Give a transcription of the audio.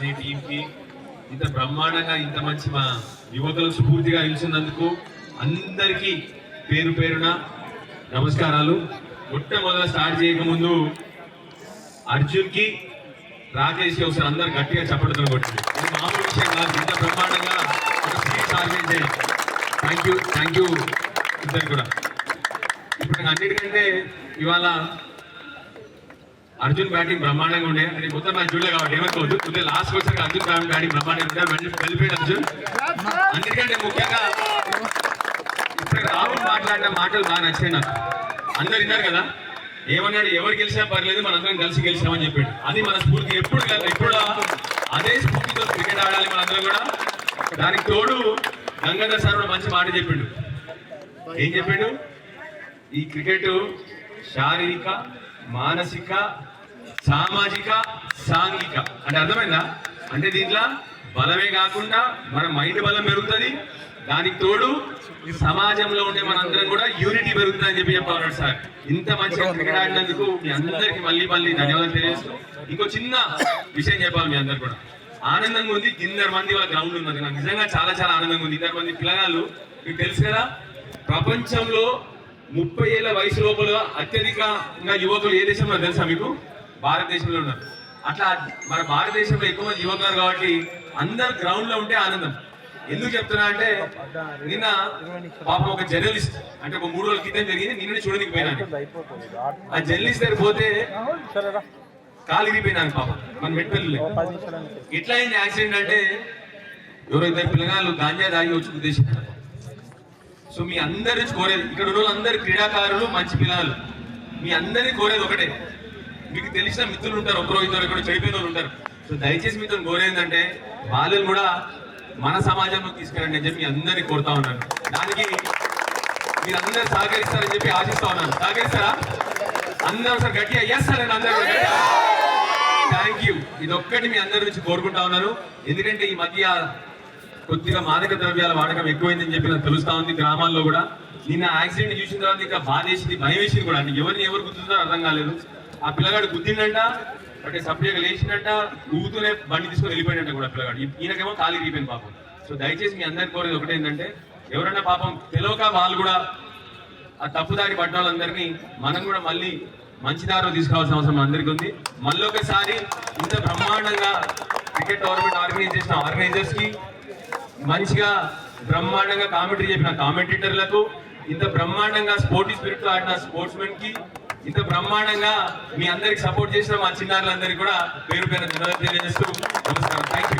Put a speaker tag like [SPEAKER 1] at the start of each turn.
[SPEAKER 1] ఈ టీమ్ కి ఇంత బ్రహ్మాండంగా ఇంత మంచి మా యువకులు స్ఫూర్తిగా నిలిచినందుకు అందరికీ పేరు పేరున నమస్కారాలు. మొట్టమొదట స్టార్ట్ చేయకముందు అర్జున్ కి రాకేష్ ఒకసారి అందరు గట్టిగా చప్పట్లతో కొట్టింది. ఇది మామూలు విషయం కాదు. ఇంత బ్రహ్మాండంగా ఒక స్పీచ్ ఆర్గనైజ్ చేయండి. థ్యాంక్ యూ ఇద్దరు కూడా. ఇప్పుడు అన్నిటికంటే ఇవాళ అర్జున్ బ్యాటింగ్ బ్రహ్మాండంగా ఉండే. అది మొత్తం నాకు చూడలే కాబట్టి ఏమనుకోవద్దు. కొద్దిగా లాస్ట్ వచ్చాక అర్జున్ బ్యాటింగ్ బ్రహ్మాండంగా వెళ్ళిపోయాడు అర్జున్. అన్నిటికంటే ముఖ్యంగా ఇప్పుడు రాహుల్ మాట్లాడిన మాటలు బాగా నచ్చాయి నాకు. అందరు విన్నారు కదా, ఏమన్నాడు, ఎవరు గెలిచినా పర్లేదు మనందరం కలిసి గెలిచామని చెప్పాడు. అది మన స్ఫూర్తి. ఎప్పుడు అదే స్ఫూర్తితో క్రికెట్ ఆడాలి మనందరం కూడా. దానికి తోడు గంగాధర్ సార్ కూడా మంచి మాట చెప్పిండు. ఏం చెప్పాడు? ఈ క్రికెట్ శారీరక, మానసిక, సామాజిక, సాంఘిక అంటే అర్థమైందా? అంటే దీంట్లో బలమే కాకుండా మన మైండ్ బలం పెరుగుతుంది. దానికి తోడు సమాజంలో ఉండే మనందరం కూడా యూనిటీ పెరుగుతుంది అని చెప్పారు సార్. ఇంత మంచిగా క్రికెట్ ఆడినందుకు మీ అందరికి మళ్ళీ ధన్యవాదాలు తెలియజేస్తూ ఇంకో చిన్న విషయం చెప్పాలి. మీ అందరు కూడా ఆనందంగా ఉంది. 200 మంది వాళ్ళ గ్రౌండ్ ఉన్నది. నాకు నిజంగా చాలా చాలా ఆనందంగా ఉంది. 200 మంది పిల్లగాళ్ళు. మీకు తెలుసు కదా, ప్రపంచంలో 30 ఏళ్ల వయసు లోపల అత్యధికంగా యువకులు ఏ దేశంలో తెలుసా మీకు? భారతదేశంలో ఉన్నారు. అట్లా మన భారతదేశంలో ఎక్కువ మంది యువకులు కాబట్టి అందరు గ్రౌండ్ లో ఉంటే ఆనందం. ఎందుకు చెప్తున్నా అంటే నిన్న పాపం ఒక జర్నలిస్ట్ అంటే ఒక 3 రోజుల క్రితం జరిగింది. నిన్న చూడడానికి పోయినాను. ఆ జర్నలిస్ట్ దగ్గర పోతే కాలు ఇరిగిపోయినాను పాపం. మన మెట్పల్లి ఎట్లా అయింది యాక్సిడెంట్ అంటే ఎవరో 2 పిల్లగాళ్ళు గాంజా దాగి వచ్చి ఉద్దేశించారు. సో మీ అందరి నుంచి కోరేది, ఇక్కడ ఉన్న వాళ్ళందరూ క్రీడాకారులు, మంచి పిల్లలు, మీ అందరినీ కోరేది ఒకటే. మీకు తెలిసిన మిత్రులు ఉంటారు, ఒకరో ఇద్దరు ఇక్కడ చెడిపోయిన వాళ్ళు ఉంటారు. సో దయచేసి మీతో కోరేందంటే వాళ్ళని కూడా మన సమాజంలో తీసుకురండి అని చెప్పి మీ అందరినీ కోరుతా ఉన్నాను. దానికి మీరందరూ సహకరిస్తారని చెప్పి ఆశిస్తా ఉన్నాను. సహకరిస్తారా అందరూ? సార్ గట్టిగా చేస్తారని అందరూ. Thank you. ఇది ఒక్కటి మీ అందరి నుంచి కోరుకుంటా ఉన్నాను. ఎందుకంటే ఈ మధ్య కొద్దిగా మాదక ద్రవ్యాల వాడకం ఎక్కువైందని చెప్పి నాకు తెలుస్తా ఉంది గ్రామాల్లో కూడా. నిన్న యాక్సిడెంట్ చూసిన తర్వాత ఇంకా బాధ వేసింది, భయం వేసింది కూడా. అంటే ఎవరు గుర్తుందో అర్థం కాలేదు. ఆ పిల్లగాడు గుద్దిండంట, అంటే సపరేట్గా లేచిందంట, ఊగుతూనే బండి తీసుకొని వెళ్ళిపోయినట్ట కూడా పిల్లగాడు. ఈయనకేమో ఖాళీ అయిపోయింది పాపం. సో దయచేసి మీ అందరికి కోరేది ఒకటి ఏంటంటే ఎవరైనా పాపం తెలియక వాళ్ళు కూడా ఆ తప్పుదారి పడ్డ వాళ్ళందరినీ మనం కూడా మళ్ళీ మంచి దారిలో తీసుకురావాల్సిన అవసరం అందరికీ ఉంది. మళ్ళీ ఒకసారి ఇంత బ్రహ్మాండంగా క్రికెట్ టోర్నమెంట్ ఆర్గనైజ్ చేసిన ఆర్గనైజర్స్ కి, మంచిగా బ్రహ్మాండంగా కామెంటరీ చెప్పిన కామెంటేటర్లకు, ఇంత బ్రహ్మాండంగా స్పోర్టీ స్పిరిట్ తో ఆడిన స్పోర్ట్స్ మెన్ కి, ఇంత బ్రహ్మాండంగా మీ అందరికి సపోర్ట్ చేసిన మా చిన్నారులందరికీ కూడా పేరు ధన్యవాదాలు తెలియజేస్తూ నమస్కారం. Thank you.